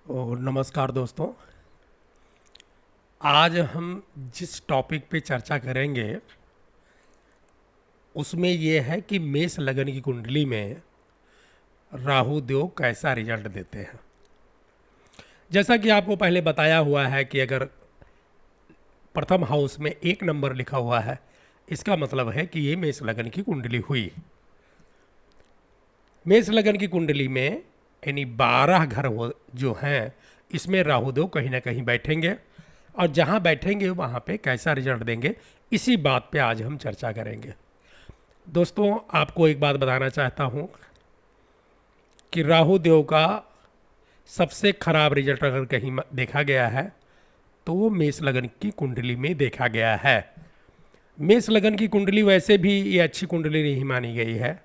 और नमस्कार दोस्तों। आज हम जिस टॉपिक पे चर्चा करेंगे उसमें ये है कि मेष लगन की कुंडली में राहु देव कैसा रिजल्ट देते हैं। जैसा कि आपको पहले बताया हुआ है कि अगर प्रथम हाउस में 1 नंबर लिखा हुआ है, इसका मतलब है कि ये मेष लगन की कुंडली हुई। मेष लगन की कुंडली में यानी 12 घर जो हैं, इसमें राहु देव कहीं ना कहीं बैठेंगे और जहाँ बैठेंगे वहाँ पे कैसा रिजल्ट देंगे, इसी बात पे आज हम चर्चा करेंगे। दोस्तों, आपको एक बात बताना चाहता हूँ कि राहु देव का सबसे खराब रिजल्ट अगर कहीं देखा गया है तो वो मेष लगन की कुंडली में देखा गया है। मेष लगन की कुंडली वैसे भी ये अच्छी कुंडली नहीं मानी गई है,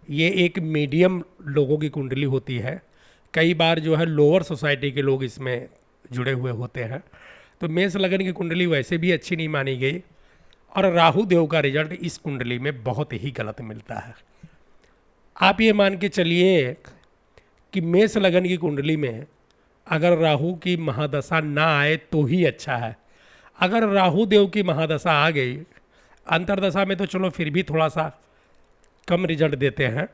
ये एक मीडियम लोगों की कुंडली होती है। कई बार जो है लोअर सोसाइटी के लोग इसमें जुड़े हुए होते हैं, तो मेष लगन की कुंडली वैसे भी अच्छी नहीं मानी गई और राहु देव का रिजल्ट इस कुंडली में बहुत ही गलत मिलता है। आप ये मान के चलिए कि मेष लगन की कुंडली में अगर राहु की महादशा ना आए तो ही अच्छा है। अगर राहु देव की महादशा आ गई, अंतरदशा में तो चलो फिर भी थोड़ा सा कम रिजल्ट देते हैं,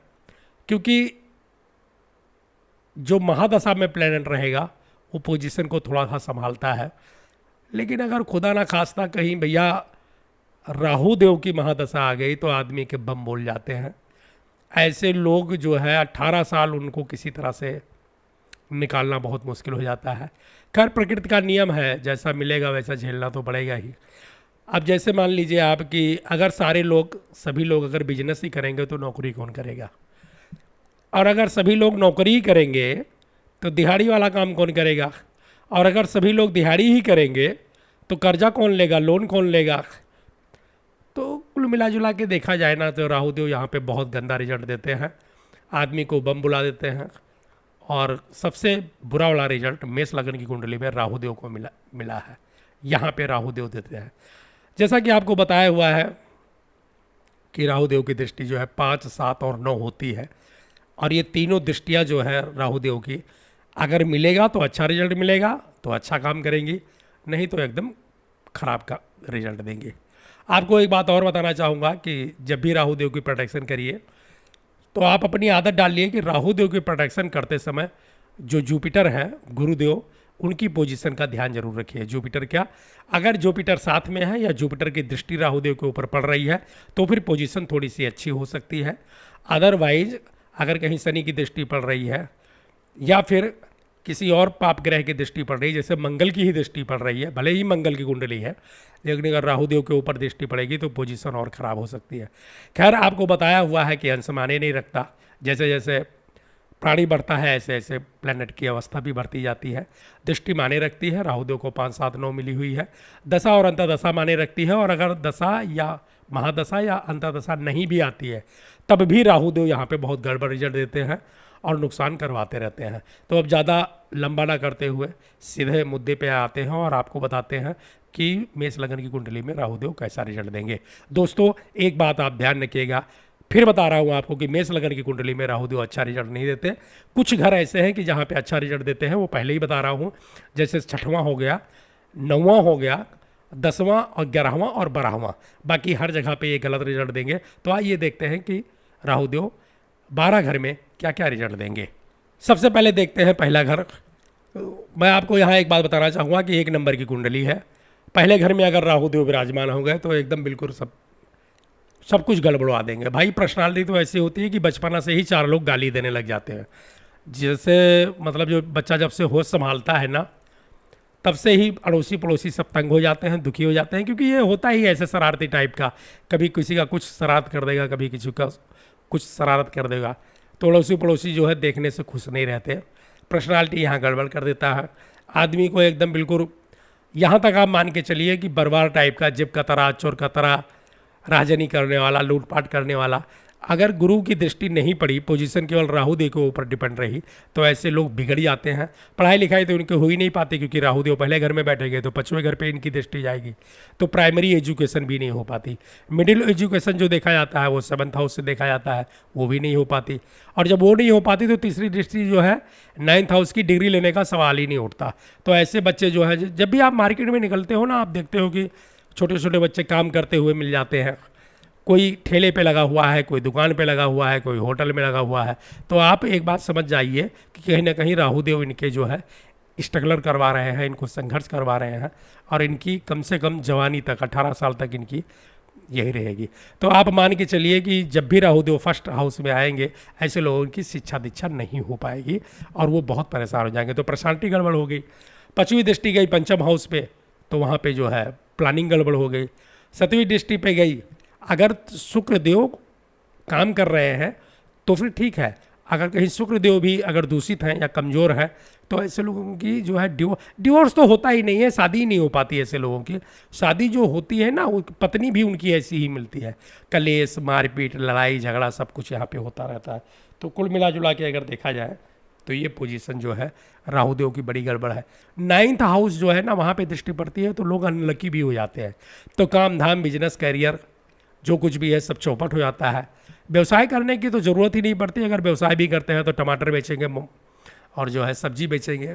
क्योंकि जो महादशा में प्लैनेट रहेगा वो पोजीशन को थोड़ा सा संभालता है। लेकिन अगर खुदा ना खास्ता कहीं भैया राहु देव की महादशा आ गई तो आदमी के बम बोल जाते हैं। ऐसे लोग जो है 18 साल उनको किसी तरह से निकालना बहुत मुश्किल हो जाता है। खैर, प्रकृति का नियम है, जैसा मिलेगा वैसा झेलना तो पड़ेगा ही। अब जैसे मान लीजिए आप कि अगर सारे लोग सभी लोग अगर बिजनेस ही करेंगे तो नौकरी कौन करेगा, और अगर सभी लोग नौकरी ही करेंगे तो दिहाड़ी वाला काम कौन करेगा, और अगर सभी लोग दिहाड़ी ही करेंगे तो कर्जा कौन लेगा, लोन कौन लेगा। तो कुल मिला जुला के देखा जाए ना तो राहु देव यहाँ पे बहुत गंदा रिजल्ट देते हैं, आदमी को बम बुला देते हैं। और सबसे बुरा वाला रिजल्ट मेष लगन की कुंडली में राहु देव को मिला है, यहाँ पे राहु देव देते हैं। जैसा कि आपको बताया हुआ है कि राहु देव की दृष्टि जो है 5, 7 और 9 होती है, और ये तीनों दृष्टियाँ जो है राहु देव की अगर मिलेगा तो अच्छा रिजल्ट मिलेगा, तो अच्छा काम करेंगी, नहीं तो एकदम खराब का रिजल्ट देंगे। आपको एक बात और बताना चाहूँगा कि जब भी राहु देव की प्रोटेक्शन करिए तो आप अपनी आदत डालिए कि राहु देव की प्रोटेक्शन करते समय जो जुपिटर है गुरुदेव, उनकी पोजीशन का ध्यान जरूर रखिए। जुपिटर क्या, अगर जुपिटर साथ में है या जुपिटर की दृष्टि राहु देव के ऊपर पड़ रही है तो फिर पोजीशन थोड़ी सी अच्छी हो सकती है। अदरवाइज अगर कहीं शनि की दृष्टि पड़ रही है या फिर किसी और पाप ग्रह की दृष्टि पड़ रही है, जैसे मंगल की ही दृष्टि पड़ रही है, भले ही मंगल की कुंडली है, लेकिन अगर राहु देव के ऊपर दृष्टि पड़ेगी तो पोजीशन और ख़राब हो सकती है। खैर, आपको बताया हुआ है कि अंश माने नहीं रखता, जैसे जैसे प्राणी बढ़ता है ऐसे ऐसे प्लैनेट की अवस्था भी बढ़ती जाती है। दृष्टि माने रखती है, राहु देव को 5, 7, 9 मिली हुई है। दशा और अंतर्दशा माने रखती है, और अगर दशा या महादशा या अंतर्दशा नहीं भी आती है तब भी राहु देव यहाँ पे बहुत गड़बड़ रिजल्ट देते हैं और नुकसान करवाते रहते हैं। तो अब ज़्यादा लंबा ना करते हुए सीधे मुद्दे पे आते हैं और आपको बताते हैं कि मेष लगन की कुंडली में राहु देव कैसा रिजल्ट देंगे। दोस्तों, एक बात आप ध्यान रखिएगा, फिर बता रहा हूँ आपको कि मेष लगन की कुंडली में राहु देव अच्छा रिजल्ट नहीं देते। कुछ घर ऐसे हैं कि जहाँ पे अच्छा रिजल्ट देते हैं, वो पहले ही बता रहा हूँ, जैसे 6वां हो गया, 9वां हो गया, 10वां और 11वां और 12वां, बाकी हर जगह पे ये गलत रिजल्ट देंगे। तो आइए देखते हैं कि राहु देव 12 घर में क्या क्या रिजल्ट देंगे। सबसे पहले देखते हैं पहला घर। मैं आपको यहाँ एक बात बताना चाहूँगा कि 1 नंबर की कुंडली है। पहले घर में अगर राहु देव विराजमान हो गए तो एकदम बिल्कुल सब कुछ गड़बड़वा देंगे। भाई, पर्सनालिटी तो ऐसी होती है कि बचपना से ही 4 लोग गाली देने लग जाते हैं। जैसे मतलब जो बच्चा जब से होश संभालता है ना, तब से ही अड़ोसी पड़ोसी सब तंग हो जाते हैं, दुखी हो जाते हैं, क्योंकि ये होता ही ऐसे शरारती टाइप का, कभी किसी का कुछ शरारत कर देगा, कभी किसी का कुछ शरारत कर देगा, तो अड़ोसी पड़ोसी जो है देखने से खुश नहीं रहते। पर्सनालिटी यहाँ गड़बड़ कर देता है आदमी को एकदम बिल्कुल। यहाँ तक आप मान के चलिए कि बर्बार टाइप का, जेब का तरह, चोर का तरह, राजनी करने वाला, लूटपाट करने वाला, अगर गुरु की दृष्टि नहीं पड़ी, पोजीशन केवल राहु देव के ऊपर डिपेंड रही, तो ऐसे लोग बिगड़ जाते हैं। पढ़ाई लिखाई तो इनके हो ही नहीं पाती, क्योंकि राहु देव पहले घर में बैठेंगे तो पांचवें घर पे इनकी दृष्टि जाएगी, तो प्राइमरी एजुकेशन भी नहीं हो पाती। मिडिल एजुकेशन जो देखा जाता है वो 7th हाउस से देखा जाता है, वो भी नहीं हो पाती। और जब वो नहीं हो पाती तो तीसरी दृष्टि जो है 9th हाउस की, डिग्री लेने का सवाल ही नहीं उठता। तो ऐसे बच्चे जो है, जब भी आप मार्केट में निकलते हो ना, आप देखते हो कि छोटे छोटे बच्चे काम करते हुए मिल जाते हैं। कोई ठेले पे लगा हुआ है, कोई दुकान पे लगा हुआ है, कोई होटल में लगा हुआ है। तो आप एक बात समझ जाइए कि कहीं ना कहीं राहु देव इनके जो है स्ट्रगलर करवा रहे हैं, इनको संघर्ष करवा रहे हैं, और इनकी कम से कम जवानी तक 18 साल तक इनकी यही रहेगी। तो आप मान के चलिए कि जब भी राहु देव फर्स्ट हाउस में आएंगे, ऐसे लोगों की शिक्षा दीक्षा नहीं हो पाएगी और वो बहुत परेशान हो जाएंगे। तो पर्सनालिटी गड़बड़ हो गई। 5वीं दृष्टि गई पंचम हाउस पे, तो वहाँ पे जो है प्लानिंग गड़बड़ हो गई। 7वीं दृष्टि पे गई, अगर शुक्र देव काम कर रहे हैं तो फिर ठीक है। अगर कहीं शुक्र देव भी अगर दूषित हैं या कमज़ोर हैं, तो ऐसे लोगों की जो है डिवोर्स तो होता ही नहीं है, शादी ही नहीं हो पाती ऐसे लोगों की। शादी जो होती है ना, वो पत्नी भी उनकी ऐसी ही मिलती है। कलेश, मारपीट, लड़ाई झगड़ा सब कुछ यहाँ पे होता रहता है। तो कुल मिला जुला के अगर देखा जाए तो ये पोजीशन जो है राहु देव की बड़ी गड़बड़ है। 9th हाउस जो है ना, वहाँ पे दृष्टि पड़ती है तो लोग अनलकी भी हो जाते हैं। तो काम धाम, बिजनेस, कैरियर जो कुछ भी है सब चौपट हो जाता है। व्यवसाय करने की तो ज़रूरत ही नहीं पड़ती। अगर व्यवसाय भी करते हैं तो टमाटर बेचेंगे और जो है सब्जी बेचेंगे,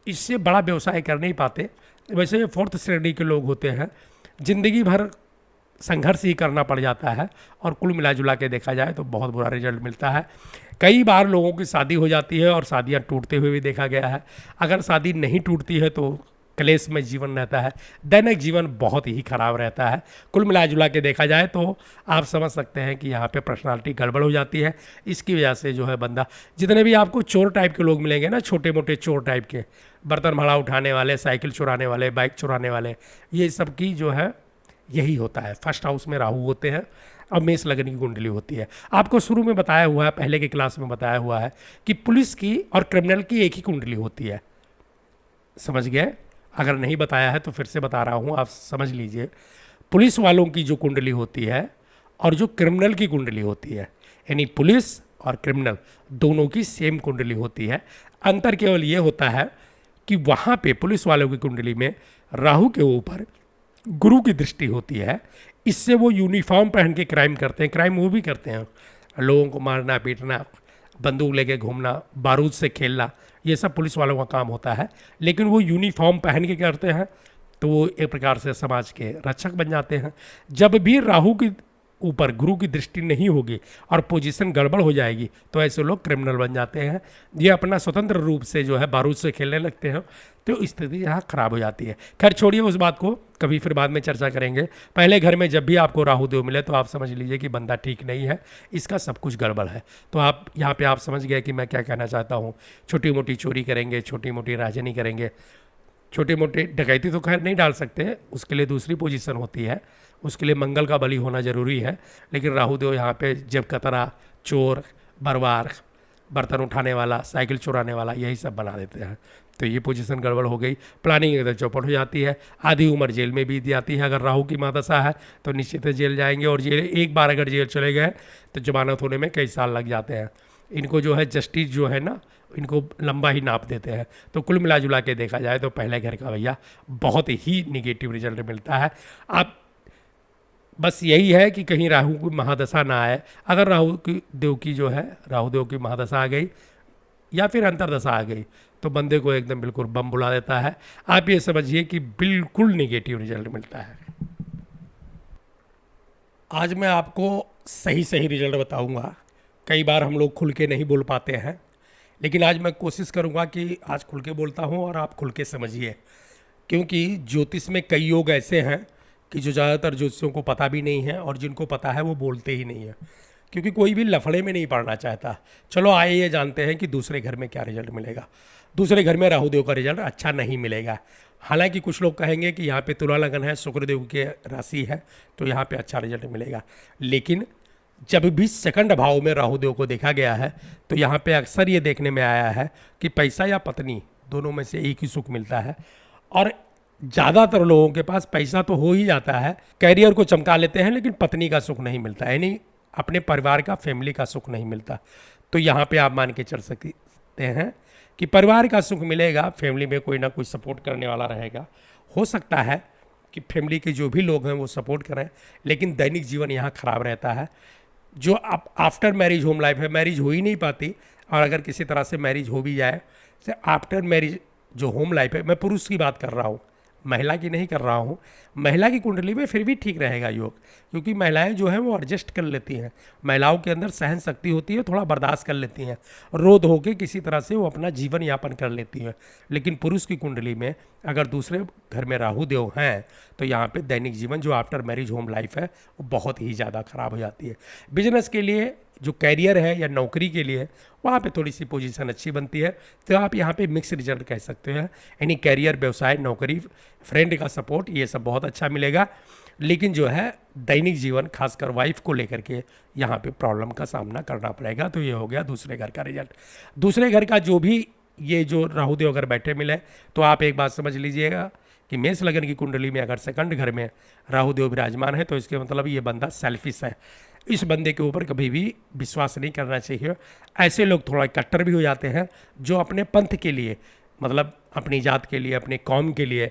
इससे बड़ा व्यवसाय कर नहीं पाते। वैसे ये 4th श्रेणी के लोग होते हैं, ज़िंदगी भर संघर्ष ही करना पड़ जाता है और कुल मिला जुला के देखा जाए तो बहुत बुरा रिजल्ट मिलता है। कई बार लोगों की शादी हो जाती है और शादियां टूटते हुए भी देखा गया है। अगर शादी नहीं टूटती है तो क्लेश में जीवन रहता है, दैनिक जीवन बहुत ही खराब रहता है। कुल मिला जुला के देखा जाए तो आप समझ सकते हैं कि यहाँ पे पर्सनालिटी गड़बड़ हो जाती है। इसकी वजह से जो है बंदा, जितने भी आपको चोर टाइप के लोग मिलेंगे ना, छोटे मोटे चोर टाइप के, बर्तन भाड़ा उठाने वाले, साइकिल चुराने वाले, बाइक चुराने वाले, ये सब की जो है यही होता है। फर्स्ट हाउस में राहु होते हैं और मेष लग्न की कुंडली होती है। आपको शुरू में बताया हुआ है, पहले की क्लास में बताया हुआ है कि पुलिस की और क्रिमिनल की एक ही कुंडली होती है। समझ गए? अगर नहीं बताया है तो फिर से बता रहा हूँ, आप समझ लीजिए। पुलिस वालों की जो कुंडली होती है और जो क्रिमिनल की कुंडली होती है, यानी पुलिस और क्रिमिनल दोनों की सेम कुंडली होती है। अंतर केवल ये होता है कि वहाँ पे पुलिस वालों की कुंडली में राहु के ऊपर गुरु की दृष्टि होती है। इससे वो यूनिफॉर्म पहन के क्राइम करते हैं। क्राइम वो भी करते हैं, लोगों को मारना, पीटना, बंदूक लेके घूमना, बारूद से खेलना, ये सब पुलिस वालों का काम होता है। लेकिन वो यूनिफॉर्म पहन के करते हैं तो वो एक प्रकार से समाज के रक्षक बन जाते हैं। जब भी राहु की ऊपर गुरु की दृष्टि नहीं होगी और पोजीशन गड़बड़ हो जाएगी तो ऐसे लोग क्रिमिनल बन जाते हैं। ये अपना स्वतंत्र रूप से जो है बारूद से खेलने लगते हैं, तो स्थिति यहाँ खराब हो जाती है। खैर छोड़िए उस बात को, कभी फिर बाद में चर्चा करेंगे। पहले घर में जब भी आपको राहु देव मिले तो आप समझ लीजिए कि बंदा ठीक नहीं है, इसका सब कुछ गड़बड़ है। तो आप यहाँ पे आप समझ गए कि मैं क्या कहना चाहता हूँ। छोटी मोटी चोरी करेंगे, छोटी मोटी राजनी करेंगे, छोटे मोटे डकैती तो खैर नहीं डाल सकते, उसके लिए दूसरी पोजीशन होती है, उसके लिए मंगल का बली होना जरूरी है। लेकिन राहु देव यहाँ पे जब कतरा, चोर, बरवार, बर्तन उठाने वाला, साइकिल चुराने वाला, यही सब बना देते हैं। तो ये पोजीशन गड़बड़ हो गई, प्लानिंग एकदम चौपट हो जाती है। आधी उम्र जेल में बीत जाती है। अगर राहु की महादशा है तो निश्चित जेल जाएंगे, और जेल एक बार अगर जेल चले गए तो जमानत होने में कई साल लग जाते हैं। इनको जो है जस्टिस जो है ना, इनको लंबा ही नाप देते हैं। तो कुल मिला जुला के देखा जाए तो पहले घर का भैया बहुत ही निगेटिव रिजल्ट मिलता है। आप बस यही है कि कहीं राहु की महादशा ना आए। अगर राहु की देव की जो है, राहु देव की महादशा आ गई या फिर अंतरदशा आ गई तो बंदे को एकदम बिल्कुल बम बुला देता है। आप ये समझिए कि बिल्कुल निगेटिव रिजल्ट मिलता है। आज मैं आपको सही सही रिजल्ट बताऊंगा। कई बार हम लोग खुल के नहीं बोल पाते हैं, लेकिन आज मैं कोशिश करूंगा कि आज खुल के बोलता हूं और आप खुल के समझिए। क्योंकि ज्योतिष में कई योग ऐसे हैं कि जो ज़्यादातर ज्योतिषियों को पता भी नहीं है, और जिनको पता है वो बोलते ही नहीं है, क्योंकि कोई भी लफड़े में नहीं पड़ना चाहता। चलो आइए ये जानते हैं कि दूसरे घर में क्या रिजल्ट मिलेगा। दूसरे घर में राहु देव का रिजल्ट अच्छा नहीं मिलेगा। हालांकि कुछ लोग कहेंगे कि यहाँ पे तुला लगन है, शुक्रदेव के राशि है, तो यहाँ पे अच्छा रिजल्ट मिलेगा। लेकिन जब भी सेकंड भाव में राहु देव को देखा गया है तो यहाँ पे अक्सर ये देखने में आया है कि पैसा या पत्नी दोनों में से एक ही सुख मिलता है। और ज़्यादातर लोगों के पास पैसा तो हो ही जाता है, कैरियर को चमका लेते हैं, लेकिन पत्नी का सुख नहीं मिलता है। यानी अपने परिवार का, फैमिली का सुख नहीं मिलता। तो यहाँ पे आप मान के चल सकते हैं कि परिवार का सुख मिलेगा, फैमिली में कोई ना कोई सपोर्ट करने वाला रहेगा। हो सकता है कि फैमिली के जो भी लोग हैं वो सपोर्ट करें, लेकिन दैनिक जीवन यहाँ खराब रहता है। जो आप आफ्टर मैरिज होम लाइफ है, मैरिज हो ही नहीं पाती, और अगर किसी तरह से मैरिज हो भी जाए तो आफ्टर मैरिज जो होम लाइफ है, मैं पुरुष की बात कर रहा हूँ, महिला की नहीं कर रहा हूँ। महिला की कुंडली में फिर भी ठीक रहेगा योग, क्योंकि महिलाएं जो हैं वो एडजस्ट कर लेती हैं, महिलाओं के अंदर सहन शक्ति होती है, थोड़ा बर्दाश्त कर लेती हैं, रोध होके किसी तरह से वो अपना जीवन यापन कर लेती हैं। लेकिन पुरुष की कुंडली में अगर दूसरे घर में राहु देव हैं तो यहाँ पे दैनिक जीवन जो आफ्टर मैरिज होम लाइफ है वो बहुत ही ज़्यादा खराब हो जाती है। बिजनेस के लिए, जो कैरियर है या नौकरी के लिए, वहाँ पे थोड़ी सी पोजीशन अच्छी बनती है, तो आप यहाँ पे मिक्स रिजल्ट कह सकते हैं। यानी कैरियर, व्यवसाय, नौकरी, फ्रेंड का सपोर्ट, ये सब बहुत अच्छा मिलेगा। लेकिन जो है दैनिक जीवन, खासकर वाइफ को लेकर के यहाँ पे प्रॉब्लम का सामना करना पड़ेगा। तो ये हो गया दूसरे घर का रिजल्ट। दूसरे घर का जो भी ये जो राहु देव अगर बैठे मिले, तो आप एक बात समझ लीजिएगा कि मेष लगन की कुंडली में अगर सेकंड घर में राहु देव विराजमान है तो इसके मतलब ये बंदा सेल्फिश है। इस बंदे के ऊपर कभी भी विश्वास नहीं करना चाहिए। ऐसे लोग थोड़ा कट्टर भी हो जाते हैं, जो अपने पंथ के लिए, मतलब अपनी जात के लिए, अपने कौम के लिए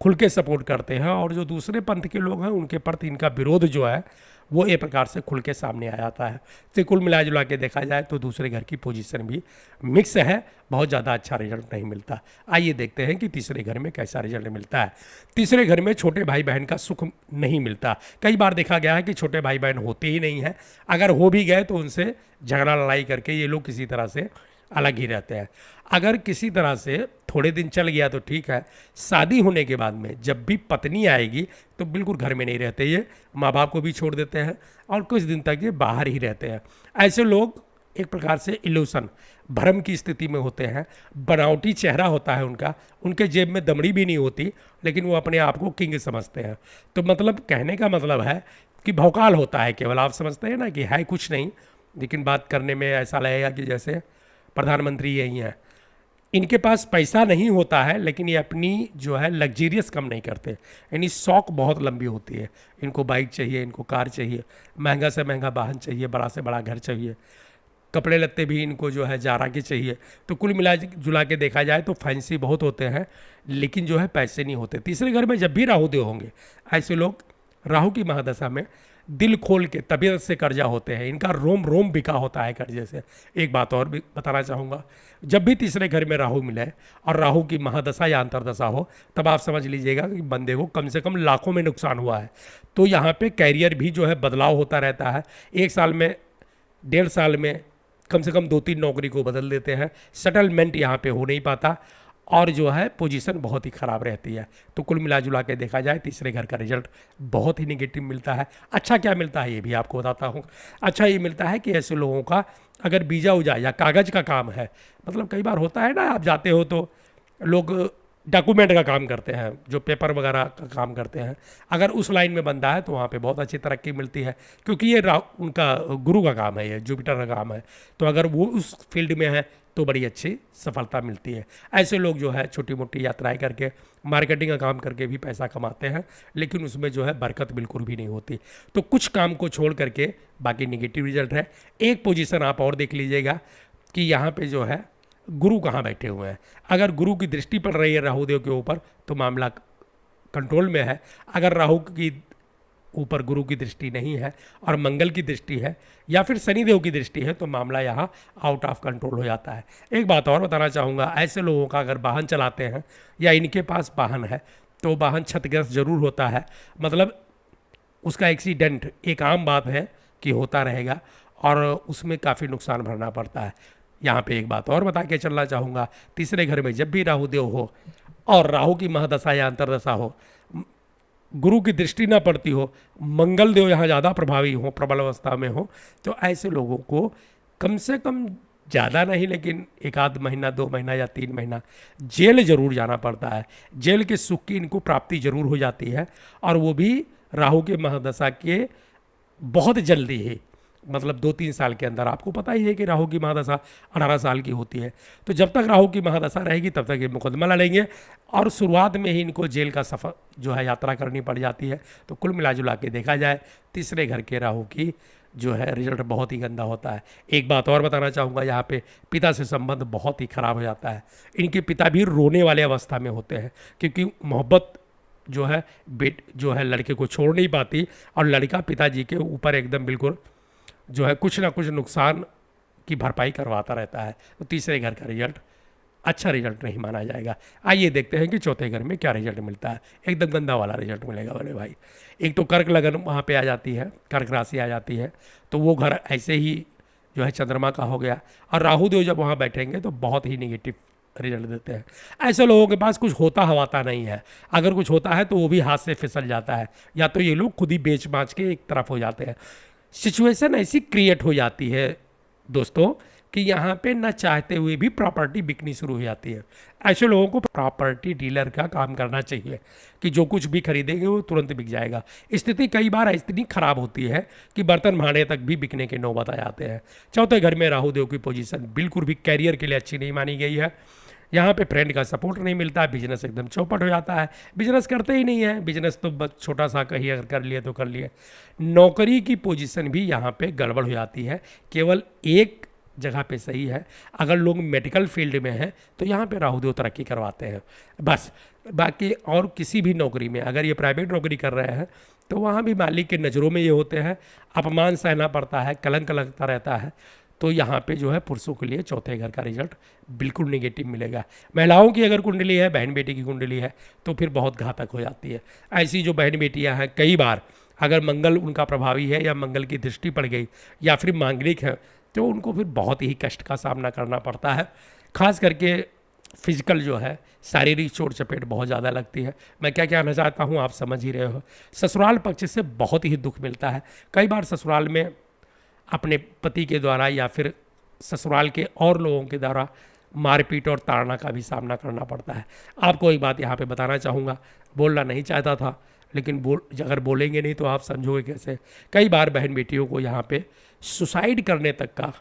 खुल के सपोर्ट करते हैं, और जो दूसरे पंथ के लोग हैं उनके प्रति इनका विरोध जो है वो एक प्रकार से खुल के सामने आ जाता है। तो कुल मिला जुला के देखा जाए तो दूसरे घर की पोजीशन भी मिक्स है, बहुत ज़्यादा अच्छा रिजल्ट नहीं मिलता। आइए देखते हैं कि तीसरे घर में कैसा रिजल्ट मिलता है। तीसरे घर में छोटे भाई बहन का सुख नहीं मिलता। कई बार देखा गया है कि छोटे भाई बहन होते ही नहीं हैं, अगर हो भी गए तो उनसे झगड़ा लड़ाई करके ये लोग किसी तरह से अलग ही रहते हैं। अगर किसी तरह से थोड़े दिन चल गया तो ठीक है, शादी होने के बाद में जब भी पत्नी आएगी तो बिल्कुल घर में नहीं रहते, ये माँ बाप को भी छोड़ देते हैं और कुछ दिन तक ये बाहर ही रहते हैं। ऐसे लोग एक प्रकार से इल्यूशन, भ्रम की स्थिति में होते हैं, बनावटी चेहरा होता है उनका, उनके जेब में दमड़ी भी नहीं होती, लेकिन वो अपने आप को किंग समझते हैं। तो मतलब कहने का मतलब है कि भौकाल होता है केवल, आप समझते हैं ना कि है कुछ नहीं, लेकिन बात करने में ऐसा लगेगा कि जैसे प्रधानमंत्री यही हैं। इनके पास पैसा नहीं होता है, लेकिन ये अपनी जो है लग्जीरियस कम नहीं करते, यानी शौक बहुत लंबी होती है। इनको बाइक चाहिए, इनको कार चाहिए, महंगा से महंगा वाहन चाहिए, बड़ा से बड़ा घर चाहिए, कपड़े लत्ते भी इनको जो है जारा के चाहिए। तो कुल मिला जुला के देखा जाए तो फैंसी बहुत होते हैं, लेकिन जो है पैसे नहीं होते। तीसरे घर में जब भी राहु देव होंगे, ऐसे लोग राहु की महादशा में दिल खोल के तबीयत से कर्जा होते हैं, इनका रोम रोम बिका होता है कर्जे से। एक बात और भी बताना चाहूँगा, जब भी तीसरे घर में राहु मिले और राहु की महादशा या अंतरदशा हो, तब आप समझ लीजिएगा कि बंदे को कम से कम लाखों में नुकसान हुआ है। तो यहाँ पे कैरियर भी जो है बदलाव होता रहता है, 1 साल में, 1.5 साल में कम से कम 2-3 नौकरी को बदल देते हैं, सेटलमेंट यहाँ पे हो नहीं पाता, और जो है पोजीशन बहुत ही ख़राब रहती है। तो कुल मिला जुला के देखा जाए तीसरे घर का रिजल्ट बहुत ही निगेटिव मिलता है। अच्छा क्या मिलता है ये भी आपको बताता हूँ। अच्छा ये मिलता है कि ऐसे लोगों का अगर वीज़ा उजा या कागज़ का काम है, मतलब कई बार होता है ना, आप जाते हो तो लोग डॉक्यूमेंट का काम करते हैं, जो पेपर वगैरह का काम करते हैं, अगर उस लाइन में बंदा है तो वहाँ पे बहुत अच्छी तरक्की मिलती है, क्योंकि ये उनका गुरु का काम है, ये जुपिटर का काम है। तो अगर वो उस फील्ड में है तो बड़ी अच्छी सफलता मिलती है। ऐसे लोग जो है छोटी मोटी यात्राएं करके, मार्केटिंग का काम करके भी पैसा कमाते हैं, लेकिन उसमें जो है बरकत बिल्कुल भी नहीं होती। तो कुछ काम को छोड़ करके बाकी निगेटिव रिजल्ट है। एक पोजीशन आप और देख लीजिएगा कि यहाँ पे जो है गुरु कहाँ बैठे हुए हैं। अगर गुरु की दृष्टि पड़ रही है राहु देव के ऊपर तो मामला कंट्रोल में है। अगर राहु की ऊपर गुरु की दृष्टि नहीं है और मंगल की दृष्टि है या फिर शनिदेव की दृष्टि है तो मामला यहाँ आउट ऑफ कंट्रोल हो जाता है। एक बात और बताना चाहूँगा, ऐसे लोगों का अगर वाहन चलाते हैं या इनके पास वाहन है तो वाहन क्षतिग्रस्त जरूर होता है, मतलब उसका एक्सीडेंट एक आम बात है कि होता रहेगा और उसमें काफ़ी नुकसान भरना पड़ता है। यहाँ पे एक बात और बता के चलना चाहूँगा, तीसरे घर में जब भी राहु देव हो और राहु की महादशा या अंतरदशा हो, गुरु की दृष्टि ना पड़ती हो, मंगल देव यहाँ ज़्यादा प्रभावी हो, प्रबल अवस्था में हो, तो ऐसे लोगों को कम से कम ज़्यादा नहीं लेकिन 1 महीना 2 महीना या 3 महीना जेल जरूर जाना पड़ता है। जेल के सुख की इनको प्राप्ति जरूर हो जाती है, और वो भी राहु के महादशा के बहुत जल्दी ही, मतलब 2-3 साल के अंदर। आपको पता ही है कि राहु की महादशा 18 साल की होती है, तो जब तक राहु की महादशा रहेगी तब तक ये मुकदमा लड़ेंगे और शुरुआत में ही इनको जेल का सफ़र जो है यात्रा करनी पड़ जाती है। तो कुल मिला जुला के देखा जाए तीसरे घर के राहु की जो है रिजल्ट बहुत ही गंदा होता है। एक बात और बताना चाहूँगा, यहाँ पे पिता से संबंध बहुत ही खराब हो जाता है। इनके पिता भी रोने वाले अवस्था में होते हैं, क्योंकि मोहब्बत जो है जो है लड़के को छोड़ नहीं पाती, और लड़का पिताजी के ऊपर एकदम बिल्कुल जो है कुछ ना कुछ नुकसान की भरपाई करवाता रहता है। तो तीसरे घर का रिजल्ट अच्छा रिजल्ट नहीं माना जाएगा। आइए देखते हैं कि चौथे घर में क्या रिजल्ट मिलता है। एकदम गंदा वाला रिजल्ट मिलेगा बड़े भाई। एक तो कर्क लगन वहाँ पे आ जाती है, कर्क राशि आ जाती है, तो वो घर ऐसे ही जो है चंद्रमा का हो गया। और राहु देव जब वहाँ बैठेंगे तो बहुत ही निगेटिव रिजल्ट देते हैं। ऐसे लोगों के पास कुछ होता हवाता नहीं है, अगर कुछ होता है तो वो भी हाथ से फिसल जाता है, या तो ये लोग खुद ही बेच बाँच के एक तरफ हो जाते हैं। सिचुएशन ऐसी क्रिएट हो जाती है दोस्तों कि यहाँ पे न चाहते हुए भी प्रॉपर्टी बिकनी शुरू हो जाती है। ऐसे लोगों को प्रॉपर्टी डीलर का काम करना चाहिए कि जो कुछ भी खरीदेंगे वो तुरंत बिक जाएगा। स्थिति कई बार इतनी खराब होती है कि बर्तन भाड़े तक भी बिकने के नौबत आ जाते हैं। चौथे घर में राहु देव की पोजीशन बिल्कुल भी कैरियर के लिए अच्छी नहीं मानी गई है। यहाँ पे फ्रेंड का सपोर्ट नहीं मिलता है, बिजनेस एकदम चौपट हो जाता है, बिजनेस करते ही नहीं है, बिजनेस तो बस छोटा सा कहीं अगर कर लिए तो कर लिए। नौकरी की पोजीशन भी यहाँ पे गड़बड़ हो जाती है। केवल एक जगह पे सही है, अगर लोग मेडिकल फील्ड में हैं तो यहाँ पे राहु देव तरक्की करवाते हैं बस। बाकी और किसी भी नौकरी में अगर ये प्राइवेट नौकरी कर रहे हैं तो वहाँ भी मालिक के नज़रों में ये होते हैं, अपमान सहना पड़ता है, कलंक लगता रहता है। तो यहाँ पे जो है पुरुषों के लिए चौथे घर का रिजल्ट बिल्कुल नेगेटिव मिलेगा। महिलाओं की अगर कुंडली है, बहन बेटी की कुंडली है, तो फिर बहुत घातक हो जाती है। ऐसी जो बहन बेटियाँ हैं, कई बार अगर मंगल उनका प्रभावी है या मंगल की दृष्टि पड़ गई या फिर मांगलिक है, तो उनको फिर बहुत ही कष्ट का सामना करना पड़ता है। खास करके फिजिकल जो है शारीरिक चोट चपेट बहुत ज़्यादा लगती है। मैं क्या कहना चाहता हूँ आप समझ ही रहे हो। ससुराल पक्ष से बहुत ही दुख मिलता है। कई बार ससुराल में अपने पति के द्वारा या फिर ससुराल के और लोगों के द्वारा मारपीट और ताड़ना का भी सामना करना पड़ता है। आपको एक बात यहाँ पे बताना चाहूँगा, बोलना नहीं चाहता था लेकिन अगर बोलेंगे नहीं तो आप समझोगे कैसे। कई बार बहन बेटियों को यहाँ पे सुसाइड करने तक का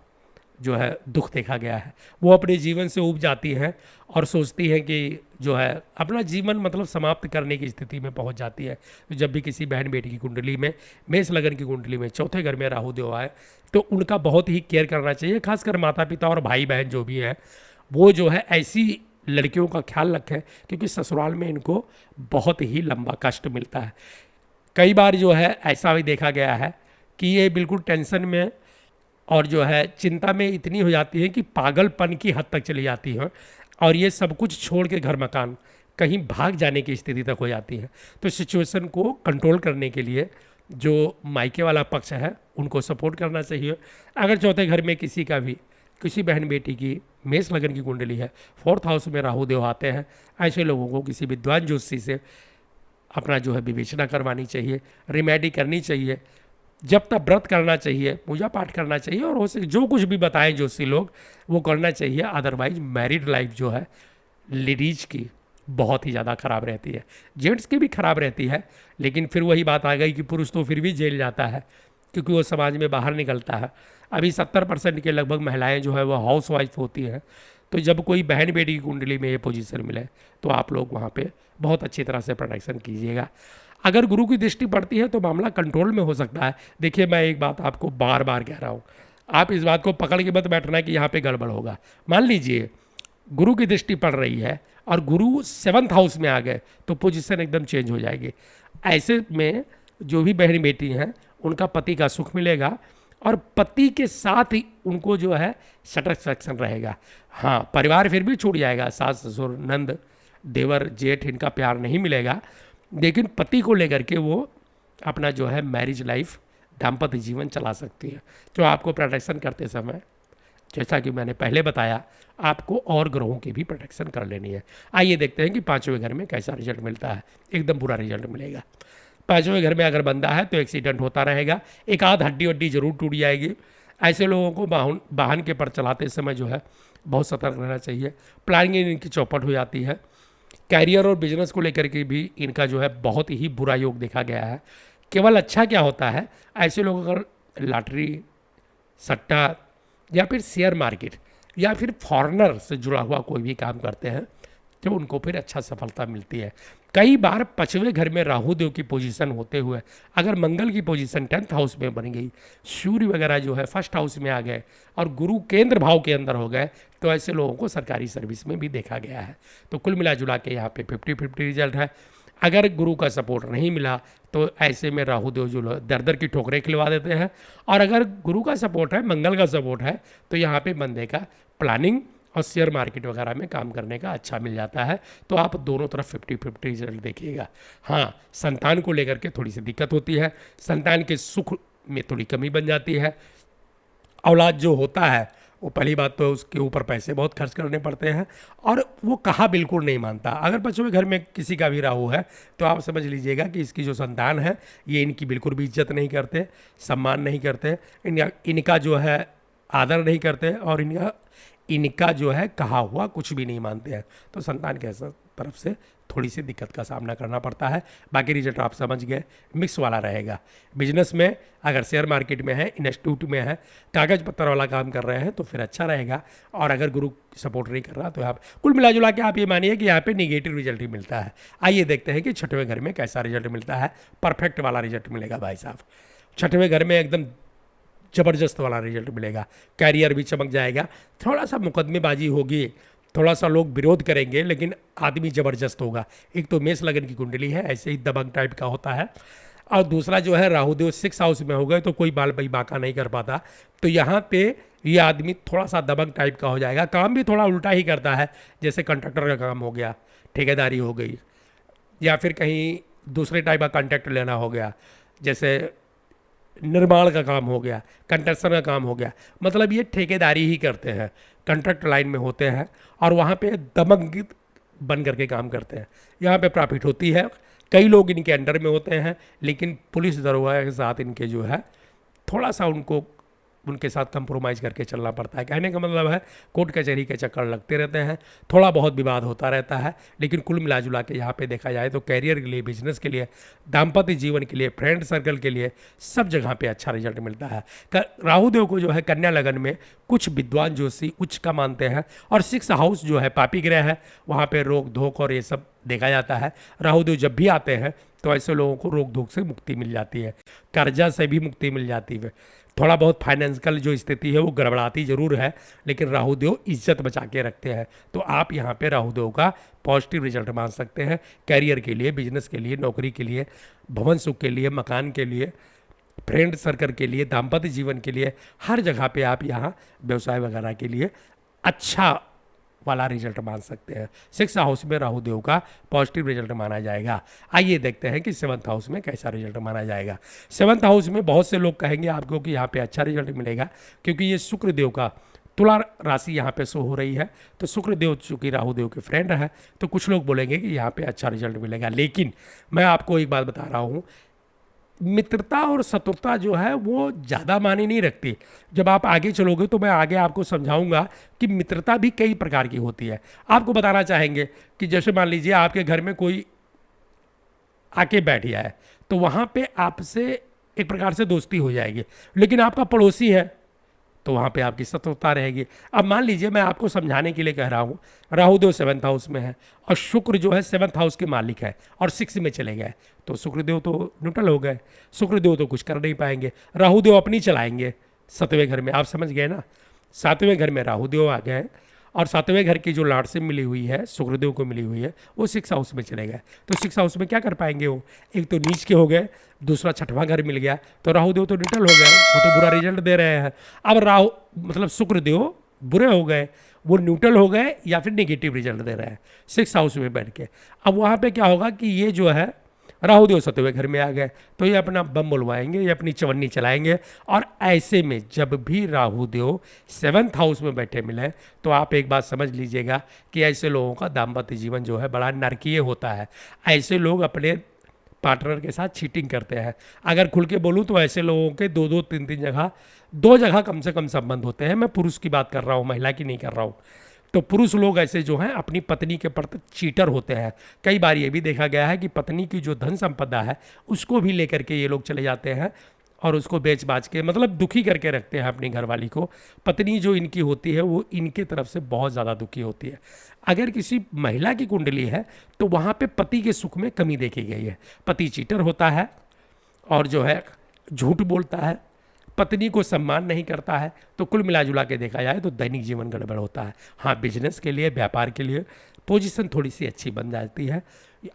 जो है दुख देखा गया है। वो अपने जीवन से ऊब जाती हैं और सोचती हैं कि जो है अपना जीवन मतलब समाप्त करने की स्थिति में पहुंच जाती है। तो जब भी किसी बहन बेटी की कुंडली में, मेष लगन की कुंडली में चौथे घर में राहु देव आए तो उनका बहुत ही केयर करना चाहिए। खासकर माता पिता और भाई बहन जो भी हैं वो जो है ऐसी लड़कियों का ख्याल रखें, क्योंकि ससुराल में इनको बहुत ही लंबा कष्ट मिलता है। कई बार जो है ऐसा भी देखा गया है कि ये बिल्कुल टेंशन में और जो है चिंता में इतनी हो जाती है कि पागलपन की हद तक चली जाती है, और ये सब कुछ छोड़ के घर मकान कहीं भाग जाने की स्थिति तक हो जाती है। तो सिचुएशन को कंट्रोल करने के लिए जो मायके वाला पक्ष है उनको सपोर्ट करना चाहिए। अगर चौथे घर में किसी बहन बेटी की मेष लगन की कुंडली है, 4th हाउस में राहु देव आते हैं, ऐसे लोगों को किसी विद्वान ज्योतिषी से अपना जो है विवेचना करवानी चाहिए, रिमेडी करनी चाहिए, जब तक व्रत करना चाहिए, पूजा पाठ करना चाहिए, और हो सके जो कुछ भी बताएं ज्योतिषी लोग वो करना चाहिए। अदरवाइज मैरिड लाइफ जो है लेडीज की बहुत ही ज़्यादा ख़राब रहती है, जेंट्स की भी ख़राब रहती है। लेकिन फिर वही बात आ गई कि पुरुष तो फिर भी जेल जाता है क्योंकि वो समाज में बाहर निकलता है। अभी 70% के लगभग महिलाएं जो है वो हाउस वाइफ होती हैं। तो जब कोई बहन बेटी की कुंडली में ये पोजीशन मिले तो आप लोग वहाँ पे बहुत अच्छी तरह से प्रोटेक्शन कीजिएगा। अगर गुरु की दृष्टि पड़ती है तो मामला कंट्रोल में हो सकता है। देखिए मैं एक बात आपको बार बार कह रहा हूँ, आप इस बात को पकड़ के मत बैठना कि यहाँ पे गड़बड़ होगा। मान लीजिए गुरु की दृष्टि पड़ रही है और गुरु 7th हाउस में आ गए तो पोजीशन एकदम चेंज हो जाएगी। ऐसे में जो भी बहन बेटी हैं उनका पति का सुख मिलेगा और पति के साथ ही उनको जो है सेटिस्फैक्शन रहेगा। हाँ, परिवार फिर भी छूट जाएगा, सास ससुर नंद देवर जेठ इनका प्यार नहीं मिलेगा, लेकिन पति को लेकर के वो अपना जो है मैरिज लाइफ दाम्पत्य जीवन चला सकती है। तो आपको प्रोटेक्शन करते समय जैसा कि मैंने पहले बताया आपको और ग्रहों की भी प्रोटेक्शन कर लेनी है। आइए देखते हैं कि 5वें घर में कैसा रिजल्ट मिलता है। एकदम बुरा रिजल्ट मिलेगा। 5वें घर में अगर बंदा है तो एक्सीडेंट होता रहेगा, एक आध हड्डी वड्डी जरूर टूट जाएगी। ऐसे लोगों को वाहन के पर चलाते समय जो है बहुत सतर्क रहना चाहिए। प्लानिंग इनकी चौपट हो जाती है। कैरियर और बिजनेस को लेकर के भी इनका जो है बहुत ही बुरा योग देखा गया है। केवल अच्छा क्या होता है, ऐसे लोग अगर लॉटरी सट्टा या फिर शेयर मार्केट या फिर फॉरेनर से जुड़ा हुआ कोई भी काम करते हैं तो उनको फिर अच्छा सफलता मिलती है। कई बार 5वें घर में राहु देव की पोजीशन होते हुए अगर मंगल की पोजीशन 10th हाउस में बन गई, सूर्य वगैरह जो है 1st हाउस में आ गए और गुरु केंद्र भाव के अंदर हो गए, तो ऐसे लोगों को सरकारी सर्विस में भी देखा गया है। तो कुल मिला जुला के यहाँ पे 50-50 रिजल्ट है। अगर गुरु का सपोर्ट नहीं मिला तो ऐसे में राहु देव जो दर दर की ठोकरें खिलवा देते हैं, और अगर गुरु का सपोर्ट है, मंगल का सपोर्ट है, तो यहाँ पे बंदे का प्लानिंग और शेयर मार्केट वगैरह में काम करने का अच्छा मिल जाता है। तो आप दोनों तरफ 50-50 रिजल्ट देखिएगा। हाँ, संतान को लेकर के थोड़ी सी दिक्कत होती है, संतान के सुख में थोड़ी कमी बन जाती है। औलाद जो होता है वो पहली बात तो उसके ऊपर पैसे बहुत खर्च करने पड़ते हैं, और वो कहा बिल्कुल नहीं मानता। अगर 5वें घर में किसी का भी राहु है तो आप समझ लीजिएगा कि इसकी जो संतान है ये इनकी बिल्कुल भी इज्जत नहीं करते, सम्मान नहीं करते, इनका जो है आदर नहीं करते, और इनका जो है कहा हुआ कुछ भी नहीं मानते हैं। तो संतान के तरफ से थोड़ी सी दिक्कत का सामना करना पड़ता है। बाकी रिजल्ट आप समझ गए, मिक्स वाला रहेगा। बिजनेस में अगर शेयर मार्केट में है, इंस्टीट्यूट में है, कागज पत्तर वाला काम कर रहे हैं तो फिर अच्छा रहेगा। और अगर गुरु सपोर्ट नहीं कर रहा तो आप कुल मिला जुला के आप ये मानिए कि यहाँ पे निगेटिव रिजल्ट ही मिलता है। आइए देखते हैं कि 6वें घर में कैसा रिजल्ट मिलता है। परफेक्ट वाला रिजल्ट मिलेगा भाई साहब। 6वें घर में एकदम ज़बरदस्त वाला रिजल्ट मिलेगा। कैरियर भी चमक जाएगा, थोड़ा सा मुकदमेबाजी होगी, थोड़ा सा लोग विरोध करेंगे, लेकिन आदमी ज़बरदस्त होगा। एक तो मेष लगन की कुंडली है, ऐसे ही दबंग टाइप का होता है, और दूसरा जो है राहुदेव 6 हाउस में हो गए तो कोई बाल बाका नहीं कर पाता। तो यहाँ पे ये आदमी थोड़ा सा दबंग टाइप का हो जाएगा। काम भी थोड़ा उल्टा ही करता है, जैसे कंट्रैक्टर का काम हो गया, ठेकेदारी हो गई, या फिर कहीं दूसरे टाइप का कॉन्ट्रैक्ट लेना हो गया, जैसे निर्माण का काम हो गया, कंस्ट्रक्शन का काम हो गया। मतलब ये ठेकेदारी ही करते हैं, कॉन्ट्रैक्ट लाइन में होते हैं और वहाँ पे दबंग बन करके काम करते हैं। यहाँ पे प्रॉफिट होती है, कई लोग इनके अंडर में होते हैं, लेकिन पुलिस दरोगा के साथ इनके जो है थोड़ा सा उनके साथ कंप्रोमाइज़ करके चलना पड़ता है। कहने का मतलब है कोर्ट कचहरी के चक्कर लगते रहते हैं, थोड़ा बहुत विवाद होता रहता है, लेकिन कुल मिला जुला के यहाँ पे देखा जाए तो कैरियर के लिए, बिजनेस के लिए, दाम्पत्य जीवन के लिए, फ्रेंड सर्कल के लिए सब जगह पे अच्छा रिजल्ट मिलता है। राहु देव को जो है कन्या लगन में कुछ विद्वान जोशी उच्च का मानते हैं, और 6 हाउस जो है पापी ग्रह है, वहाँ पर रोक धोक और ये सब देखा जाता है। राहु देव जब भी आते हैं तो ऐसे लोगों को रोक धोक से मुक्ति मिल जाती है, कर्जा से भी मुक्ति मिल जाती है। थोड़ा बहुत फाइनेंशियल जो स्थिति है वो गड़बड़ाती जरूर है, लेकिन राहुदेव इज्जत बचा के रखते हैं। तो आप यहाँ पे राहुदेव का पॉजिटिव रिजल्ट मान सकते हैं कैरियर के लिए, बिजनेस के लिए, नौकरी के लिए, भवन सुख के लिए, मकान के लिए, फ्रेंड सर्कल के लिए, दाम्पत्य जीवन के लिए, हर जगह पे आप यहाँ व्यवसाय वगैरह के लिए अच्छा वाला रिजल्ट मान सकते हैं। 6 हाउस में राहुदेव का पॉजिटिव रिजल्ट माना जाएगा। आइए देखते हैं कि 7th हाउस में कैसा रिजल्ट माना जाएगा। 7th हाउस में बहुत से लोग कहेंगे आपको कि यहाँ पे अच्छा रिजल्ट मिलेगा, क्योंकि ये शुक्रदेव का तुला राशि यहाँ पे शो हो रही है। तो शुक्रदेव चूँकि राहुदेव के फ्रेंड है, तो कुछ लोग बोलेंगे कि यहाँ पे अच्छा रिजल्ट मिलेगा। लेकिन मैं आपको एक बात बता रहा हूँ, मित्रता और शत्रुता जो है वो ज़्यादा मायने नहीं रखती। जब आप आगे चलोगे तो मैं आगे आपको समझाऊंगा कि मित्रता भी कई प्रकार की होती है। आपको बताना चाहेंगे कि जैसे मान लीजिए आपके घर में कोई आके बैठ गया है, तो वहाँ पे आपसे एक प्रकार से दोस्ती हो जाएगी, लेकिन आपका पड़ोसी है तो वहाँ पे आपकी शत्रुता रहेगी। अब मान लीजिए मैं आपको समझाने के लिए कह रहा हूँ, राहुदेव 7th हाउस में है और शुक्र जो है 7th हाउस के मालिक है और 6 में चले गए, तो शुक्रदेव तो न्यूट्रल हो गए, शुक्रदेव तो कुछ कर नहीं पाएंगे, राहुदेव अपनी चलाएंगे 7वें घर में। आप समझ गए ना, 7वें घर में राहुदेव आ गए और 7वें घर की जो लार्डशिप मिली हुई है, शुक्रदेव को मिली हुई है, वो 6 हाउस में चले गए। तो 6 हाउस में क्या कर पाएंगे वो, एक तो नीच के हो गए, दूसरा 6वां घर मिल गया, तो राहुदेव तो न्यूट्रल हो गए, वो तो बुरा रिजल्ट दे रहे हैं। अब राहु मतलब शुक्रदेव बुरे हो गए, वो न्यूट्रल हो गए या फिर नेगेटिव रिजल्ट दे रहे हैं 6 हाउस में बैठ के। अब वहाँ पे क्या होगा कि ये जो है राहुदेव 7वें घर में आ गए, तो ये अपना बम बुलवाएंगे, ये अपनी चवन्नी चलाएंगे। और ऐसे में जब भी राहुदेव 7th हाउस में बैठे मिले, तो आप एक बात समझ लीजिएगा कि ऐसे लोगों का दाम्पत्य जीवन जो है बड़ा नरकीय होता है। ऐसे लोग अपने पार्टनर के साथ चीटिंग करते हैं। अगर खुल के बोलूँ तो ऐसे लोगों के 2-2, 3-3 जगह, 2 जगह कम से कम संबंध होते हैं। मैं पुरुष की बात कर रहा हूँ, महिला की नहीं कर रहा हूँ। तो पुरुष लोग ऐसे जो हैं अपनी पत्नी के प्रति चीटर होते हैं। कई बार ये भी देखा गया है कि पत्नी की जो धन संपदा है उसको भी लेकर के ये लोग चले जाते हैं और उसको बेच बाच के मतलब दुखी करके रखते हैं अपनी घरवाली को। पत्नी जो इनकी होती है वो इनके तरफ से बहुत ज़्यादा दुखी होती है। अगर किसी महिला की कुंडली है तो वहाँ पे पति के सुख में कमी देखी गई है। पति चीटर होता है और जो है झूठ बोलता है, पत्नी को सम्मान नहीं करता है। तो कुल मिला जुला के देखा जाए तो दैनिक जीवन गड़बड़ होता है। हाँ, बिजनेस के लिए, व्यापार के लिए पोजीशन थोड़ी सी अच्छी बन जाती है।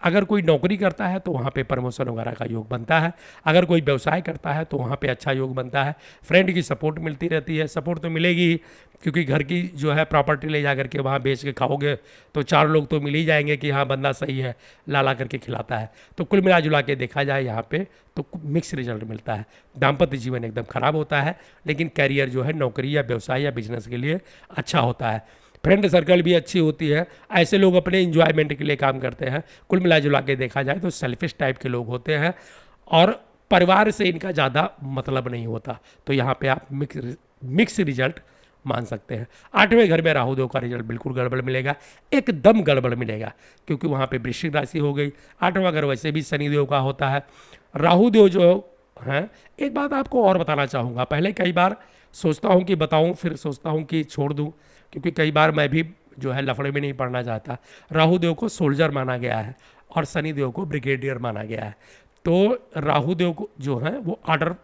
अगर कोई नौकरी करता है तो वहाँ पे प्रमोशन वगैरह का योग बनता है। अगर कोई व्यवसाय करता है तो वहाँ पे अच्छा योग बनता है। फ्रेंड की सपोर्ट मिलती रहती है, सपोर्ट तो मिलेगी ही, क्योंकि घर की जो है प्रॉपर्टी ले जा करके वहाँ बेच के खाओगे तो 4 लोग तो मिल ही जाएंगे कि हाँ बंदा सही है, ला करके खिलाता है। तो कुल मिला जुला के देखा जाए यहाँ पे तो मिक्स रिजल्ट मिलता है। दाम्पत्य जीवन एकदम खराब होता है, लेकिन कैरियर जो है नौकरी या व्यवसाय या बिजनेस के लिए अच्छा होता है। फ्रेंड सर्कल भी अच्छी होती है, ऐसे लोग अपने इंजॉयमेंट के लिए काम करते हैं। कुल मिला जुला के देखा जाए तो सेल्फिश टाइप के लोग होते हैं और परिवार से इनका ज़्यादा मतलब नहीं होता। तो यहाँ पे आप मिक्स रिजल्ट मान सकते हैं। 8वें घर में राहु देव का रिजल्ट बिल्कुल गड़बड़ मिलेगा, एकदम गड़बड़ मिलेगा, क्योंकि वहाँ पे वृश्चिक राशि हो गई। 8वां घर वैसे भी शनि देव का होता है। राहु देव जो हैं, एक बात आपको और बताना चाहूँगा। पहले कई बार सोचता हूँ कि बताऊँ, फिर सोचता हूँ कि छोड़ दूँ, क्योंकि कई बार मैं भी जो है लफड़े में नहीं पड़ना चाहता। राहु देव को सोल्जर माना गया है और शनि देव को ब्रिगेडियर माना गया है। तो राहु देव को जो है वो आर्डर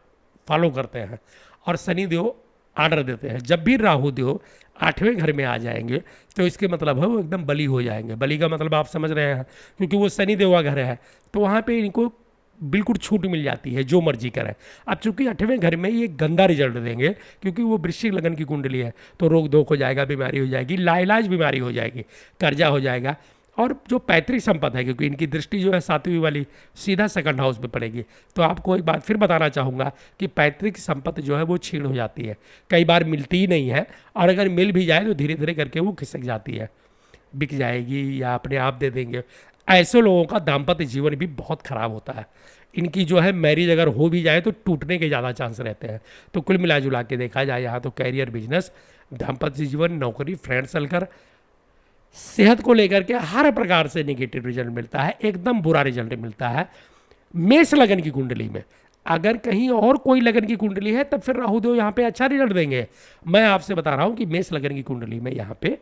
फॉलो करते हैं और शनि देव आर्डर देते हैं। जब भी राहु देव 8वें घर में आ जाएंगे तो इसके मतलब है वो एकदम बली हो जाएंगे। बली का मतलब आप समझ रहे हैं, क्योंकि वो शनि देव का घर है तो वहाँ पे इनको बिल्कुल छूट मिल जाती है, जो मर्जी करें। अब चूंकि 8वें घर में ये गंदा रिजल्ट देंगे, क्योंकि वो वृश्चिक लगन की कुंडली है, तो रोग धोक हो जाएगा, बीमारी हो जाएगी, लाइलाज बीमारी हो जाएगी, कर्जा हो जाएगा। और जो पैतृक संपत्ति है, क्योंकि इनकी दृष्टि जो है 7वीं वाली सीधा सेकंड हाउस में पड़ेगी, तो आपको एक बात फिर बताना चाहूँगा कि पैतृक संपत्ति जो है वो छीण हो जाती है, कई बार मिलती ही नहीं है, और अगर मिल भी जाए तो धीरे धीरे करके वो खिसक जाती है, बिक जाएगी या अपने आप दे देंगे। ऐसे लोगों का दाम्पत्य जीवन भी बहुत खराब होता है। इनकी जो है मैरिज अगर हो भी जाए तो टूटने के ज़्यादा चांस रहते हैं। तो कुल मिला जुला के देखा जाए यहाँ तो कैरियर, बिजनेस, दाम्पत्य जीवन, नौकरी, फ्रेंड सर्कल, सेहत को लेकर के हर प्रकार से नेगेटिव रिजल्ट मिलता है, एकदम बुरा रिजल्ट मिलता है। मेष लगन की कुंडली में अगर कहीं और कोई लगन की कुंडली है तब फिर राहु देव यहाँ पे अच्छा रिजल्ट देंगे। मैं आपसे बता रहा हूँ कि मेष लगन की कुंडली में यहाँ पे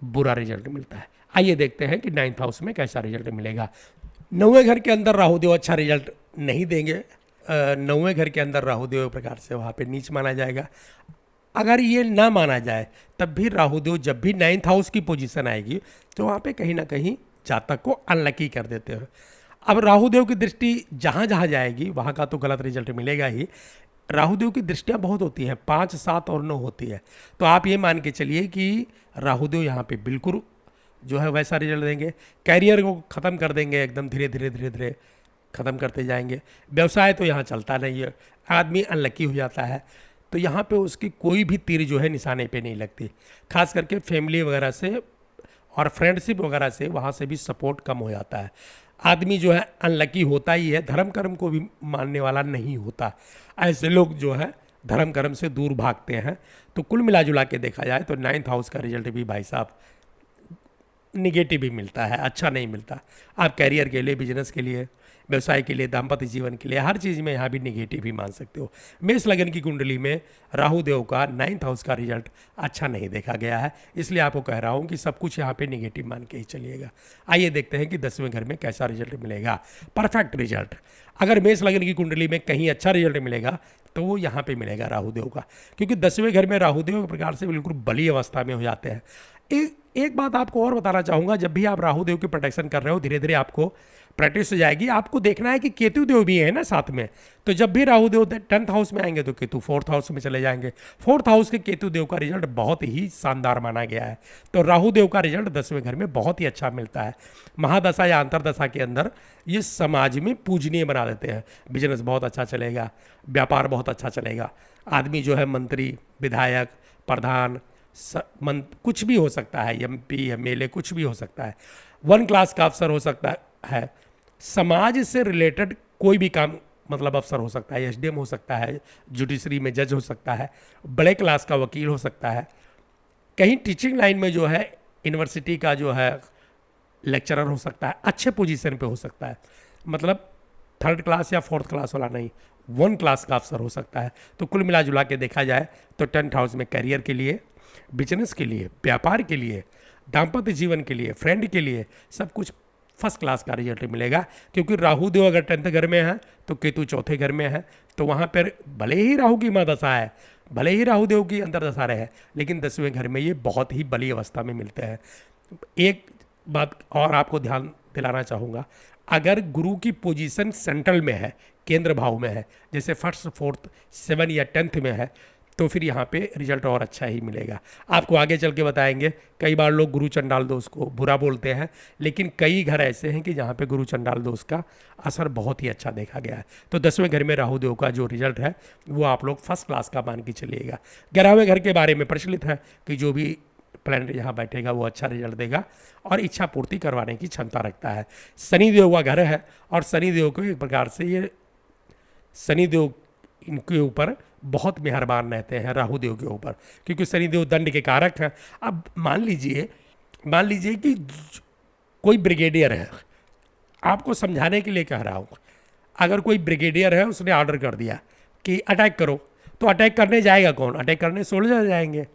बुरा रिजल्ट मिलता है। आइए देखते हैं कि 9th हाउस में कैसा रिजल्ट मिलेगा। 9वें घर के अंदर राहु देव अच्छा रिजल्ट नहीं देंगे। 9वें घर के अंदर राहु देव प्रकार से वहाँ पे नीच माना जाएगा। अगर ये ना माना जाए तब भी राहु देव जब भी 9th हाउस की पोजीशन आएगी तो वहाँ पे कहीं ना कहीं जातक को अनलकी कर देते हैं। अब राहु देव की दृष्टि जहाँ जहाँ जाएगी वहाँ का तो गलत रिजल्ट मिलेगा ही। राहु देव की दृष्टियाँ बहुत होती हैं, 5, 7 और 9 होती है। तो आप ये मान के चलिए कि राहु देव यहाँ पे बिल्कुल जो है वैसा रिजल्ट देंगे। कैरियर को ख़त्म कर देंगे, एकदम धीरे धीरे ख़त्म करते जाएंगे। व्यवसाय तो यहाँ चलता नहीं है, आदमी अनलकी हो जाता है, तो यहाँ पे उसकी कोई भी तीर जो है निशाने पे नहीं लगती। खास करके फैमिली वगैरह से और फ्रेंडशिप वगैरह से वहाँ से भी सपोर्ट कम हो जाता है। आदमी जो है अनलकी होता ही है, धर्म कर्म को भी मानने वाला नहीं होता। ऐसे लोग जो है धर्म कर्म से दूर भागते हैं। तो कुल मिला जुला के देखा जाए तो 9th हाउस का रिजल्ट भी भाई साहब निगेटिव भी मिलता है, अच्छा नहीं मिलता। आप कैरियर के लिए, बिजनेस के लिए, व्यवसाय के लिए, दाम्पत्य जीवन के लिए, हर चीज़ में यहाँ भी निगेटिव ही मान सकते हो। मेष लगन की कुंडली में राहु देव का 9th हाउस का रिजल्ट अच्छा नहीं देखा गया है, इसलिए आपको कह रहा हूँ कि सब कुछ यहाँ पे निगेटिव मान के ही चलिएगा। आइए देखते हैं कि 10वें घर में कैसा रिजल्ट मिलेगा। परफेक्ट रिजल्ट अगर मेष लगन की कुंडली में कहीं अच्छा रिजल्ट मिलेगा तो वो यहाँ पे मिलेगा राहु देव का, क्योंकि 10वें घर में राहु देव प्रकार से बिल्कुल बली अवस्था में हो जाते हैं। एक बात आपको और बताना चाहूँगा, जब भी आप राहु देव की प्रोटेक्शन कर रहे हो धीरे धीरे आपको प्रैक्टिस हो जाएगी। आपको देखना है कि केतु देव भी है ना साथ में, तो जब भी राहु देव 10th हाउस में आएंगे तो केतु 4th हाउस में चले जाएंगे। 4th हाउस के केतु देव का रिजल्ट बहुत ही शानदार माना गया है। तो राहु देव का रिजल्ट 10वें घर में बहुत ही अच्छा मिलता है। महादशा या अंतरदशा के अंदर ये समाज में पूजनीय बना देते हैं। बिजनेस बहुत अच्छा चलेगा, व्यापार बहुत अच्छा चलेगा। आदमी जो है मंत्री, विधायक, प्रधान, कुछ भी हो सकता है, MP, MLA कुछ भी हो सकता है, 1 क्लास का अफसर हो सकता है, समाज से रिलेटेड कोई भी काम मतलब अफसर हो सकता है, SDM हो सकता है, जुडिशरी में जज हो सकता है, बड़े क्लास का वकील हो सकता है, कहीं टीचिंग लाइन में जो है यूनिवर्सिटी का जो है लेक्चरर हो सकता है, अच्छे पोजीशन पे हो सकता है। मतलब 3rd क्लास या 4th क्लास वाला नहीं, वन क्लास का अफसर हो सकता है। तो कुल मिला जुला के देखा जाए तो 10th हाउस में करियर के लिए, बिजनेस के लिए, व्यापार के लिए, दाम्पत्य जीवन के लिए, फ्रेंड के लिए सब कुछ फर्स्ट क्लास का रिजल्ट मिलेगा। क्योंकि राहु देव अगर 10th घर में है तो केतु चौथे घर में है, तो वहाँ पर भले ही राहु की महादशा है, भले ही राहु देव की अंतर्दशा रहे, लेकिन 10वें घर में ये बहुत ही बली अवस्था में मिलते हैं। एक बात और आपको ध्यान दिलाना चाहूँगा, अगर गुरु की पोजीशन सेंट्रल में है, केंद्र भाव में है, जैसे फर्स्ट, फोर्थ, 7 या 10th में है, तो फिर यहाँ पे रिजल्ट और अच्छा ही मिलेगा। आपको आगे चल के बताएंगे। कई बार लोग गुरु चंडाल दोष को बुरा बोलते हैं, लेकिन कई घर ऐसे हैं कि जहाँ पे गुरु चंडाल दोष का असर बहुत ही अच्छा देखा गया है। तो 10वें घर में राहु देव का जो रिजल्ट है वो आप लोग फर्स्ट क्लास का मान के चलिएगा। 11वें घर के बारे में प्रचलित है कि जो भी प्लैनेट यहाँ बैठेगा वो अच्छा रिजल्ट देगा और इच्छा पूर्ति करवाने की क्षमता रखता है। शनि देव का घर है और शनि देव को एक प्रकार से ये शनि देव इनके ऊपर बहुत मेहरबान रहते हैं राहु देव के ऊपर, क्योंकि शनि देव दंड के कारक हैं। अब मान लीजिए कि कोई ब्रिगेडियर है, आपको समझाने के लिए कह रहा हूँ, अगर कोई ब्रिगेडियर है उसने ऑर्डर कर दिया कि अटैक करो, तो अटैक करने जाएगा कौन? अटैक करने सोल्जर जाएंगे।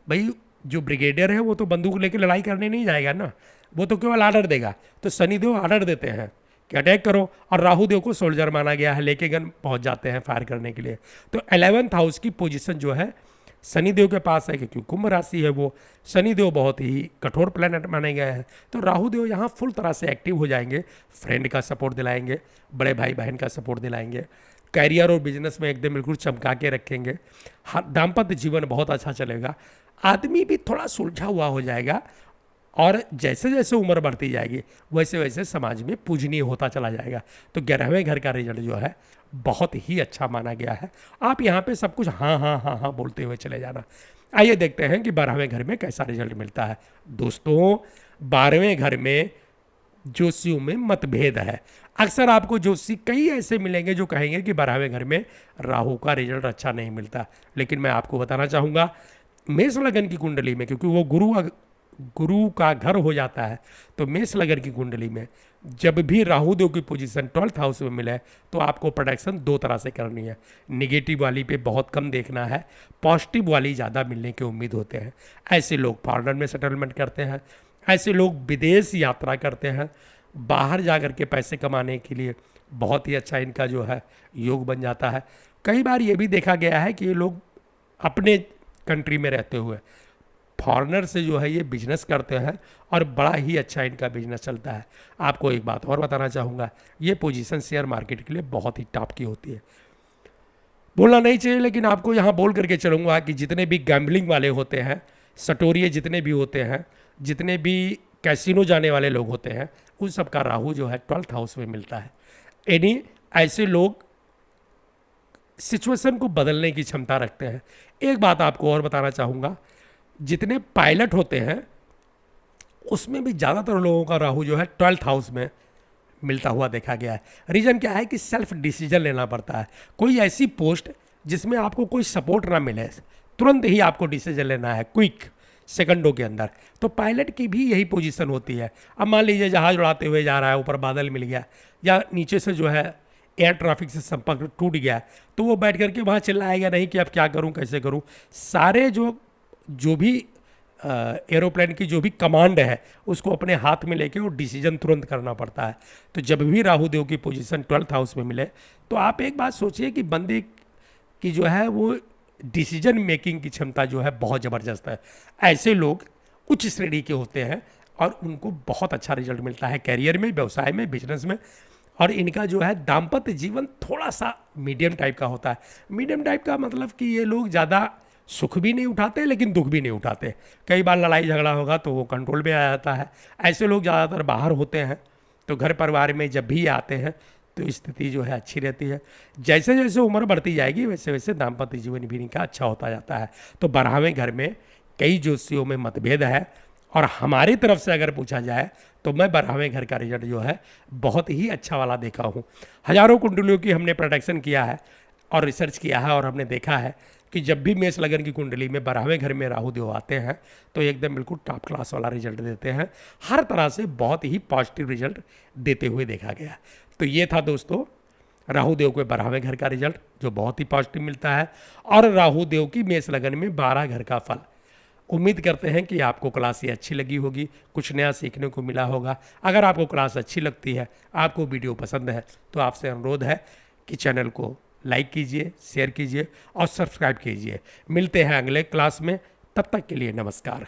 भाई जो ब्रिगेडियर है वो तो बंदूक लेकर लड़ाई करने नहीं जाएगा ना, वो तो केवल ऑर्डर देगा। तो शनिदेव ऑर्डर देते हैं कि अटैक करो, और राहु देव को सोल्जर माना गया है, लेके गन पहुंच जाते हैं फायर करने के लिए। तो 11th हाउस की पोजीशन जो है शनिदेव के पास है, क्योंकि कुंभ राशि है वो। शनिदेव बहुत ही कठोर प्लैनेट माने गए हैं, तो राहु देव यहाँ फुल तरह से एक्टिव हो जाएंगे। फ्रेंड का सपोर्ट दिलाएंगे, बड़े भाई बहन का सपोर्ट दिलाएंगे, कैरियर और बिजनेस में एकदम बिल्कुल चमका के रखेंगे। दाम्पत्य जीवन बहुत अच्छा चलेगा, आदमी भी थोड़ा सुलझा हुआ हो जाएगा, और जैसे जैसे उम्र बढ़ती जाएगी वैसे वैसे समाज में पूजनीय होता चला जाएगा। तो 11वें घर का रिजल्ट जो है बहुत ही अच्छा माना गया है। आप यहाँ पे सब कुछ हाँ हाँ हाँ हाँ बोलते हुए चले जाना। आइए देखते हैं कि 12वें घर में कैसा रिजल्ट मिलता है। दोस्तों, 12वें घर में ज्योतिषियों में मतभेद है। अक्सर आपको ज्योतिषी कई ऐसे मिलेंगे जो कहेंगे कि 12वें घर में राहु का रिजल्ट अच्छा नहीं मिलता, लेकिन मैं आपको बताना चाहूँगा मेष लगन की कुंडली में, क्योंकि वो गुरु का घर हो जाता है, तो मेष लगन की कुंडली में जब भी राहु देव की पोजीशन 12th हाउस में मिले तो आपको प्रोटेक्शन दो तरह से करनी है। निगेटिव वाली पे बहुत कम देखना है, पॉजिटिव वाली ज़्यादा मिलने की उम्मीद होते हैं। ऐसे लोग फॉरेन में सेटलमेंट करते हैं, ऐसे लोग विदेश यात्रा करते हैं, बाहर जा कर के पैसे कमाने के लिए बहुत ही अच्छा इनका जो है योग बन जाता है। कई बार ये भी देखा गया है कि ये लोग अपने कंट्री में रहते हुए फॉरेनर से जो है ये बिजनेस करते हैं और बड़ा ही अच्छा इनका बिजनेस चलता है। आपको एक बात और बताना चाहूँगा, ये पोजीशन शेयर मार्केट के लिए बहुत ही टॉप की होती है। बोलना नहीं चाहिए, लेकिन आपको यहाँ बोल करके चलूँगा कि जितने भी गैम्बलिंग वाले होते हैं, सटोरिये जितने भी होते हैं, जितने भी कैसीनो जाने वाले लोग होते हैं, उन सब का राहु जो है 12th हाउस में मिलता है। यानी ऐसे लोग सिचुएशन को बदलने की क्षमता रखते हैं। एक बात आपको और बताना चाहूँगा, जितने पायलट होते हैं उसमें भी ज़्यादातर लोगों का राहु जो है 12th हाउस में मिलता हुआ देखा गया है। रीज़न क्या है कि सेल्फ डिसीजन लेना पड़ता है। कोई ऐसी पोस्ट जिसमें आपको कोई सपोर्ट ना मिले, तुरंत ही आपको डिसीजन लेना है क्विक सेकंडों के अंदर, तो पायलट की भी यही पोजीशन होती है। अब मान लीजिए जहाज़ उड़ाते हुए जा रहा है, ऊपर बादल मिल गया या नीचे से जो है एयर ट्रैफिक से संपर्क टूट गया, तो वो बैठ करके वहाँ चिल्लाएगा नहीं कि अब क्या करूँ कैसे करूँ। सारे जो भी एरोप्लेन की जो भी कमांड है उसको अपने हाथ में लेके वो डिसीजन तुरंत करना पड़ता है। तो जब भी राहु देव की पोजीशन 12th हाउस में मिले तो आप एक बात सोचिए कि बंदे की जो है वो डिसीजन मेकिंग की क्षमता जो है बहुत ज़बरदस्त है। ऐसे लोग उच्च श्रेणी के होते हैं और उनको बहुत अच्छा रिजल्ट मिलता है कैरियर में, व्यवसाय में, बिजनेस में। और इनका जो है दाम्पत्य जीवन थोड़ा सा मीडियम टाइप का होता है। मीडियम टाइप का मतलब कि ये लोग ज़्यादा सुख भी नहीं उठाते लेकिन दुख भी नहीं उठाते। कई बार लड़ाई झगड़ा होगा तो वो कंट्रोल में आ जाता है। ऐसे लोग ज़्यादातर बाहर होते हैं, तो घर परिवार में जब भी आते हैं तो स्थिति जो है अच्छी रहती है। जैसे जैसे उम्र बढ़ती जाएगी वैसे वैसे दाम्पत्य जीवन भी इनका अच्छा होता जाता है। तो 12वें घर में कई ज्योतिषियों में मतभेद है, और हमारी तरफ से अगर पूछा जाए तो मैं 12वें घर का रिजल्ट जो है बहुत ही अच्छा वाला देखा हूँ। हजारों कुंडलियों की हमने प्रोडक्शन किया है और रिसर्च किया है, और हमने देखा है कि जब भी मेष लगन की कुंडली में 12वें घर में राहु देव आते हैं तो एकदम बिल्कुल टॉप क्लास वाला रिजल्ट देते हैं। हर तरह से बहुत ही पॉजिटिव रिजल्ट देते हुए देखा गया। तो ये था दोस्तों राहु देव के 12वें घर का रिजल्ट जो बहुत ही पॉजिटिव मिलता है, और राहु देव की मेष लगन में 12 घर का फल। उम्मीद करते हैं कि आपको क्लास ये अच्छी लगी होगी, कुछ नया सीखने को मिला होगा। अगर आपको क्लास अच्छी लगती है, आपको वीडियो पसंद है, तो आपसे अनुरोध है कि चैनल को लाइक कीजिए, शेयर कीजिए और सब्सक्राइब कीजिए। मिलते हैं अगले क्लास में, तब तक के लिए नमस्कार।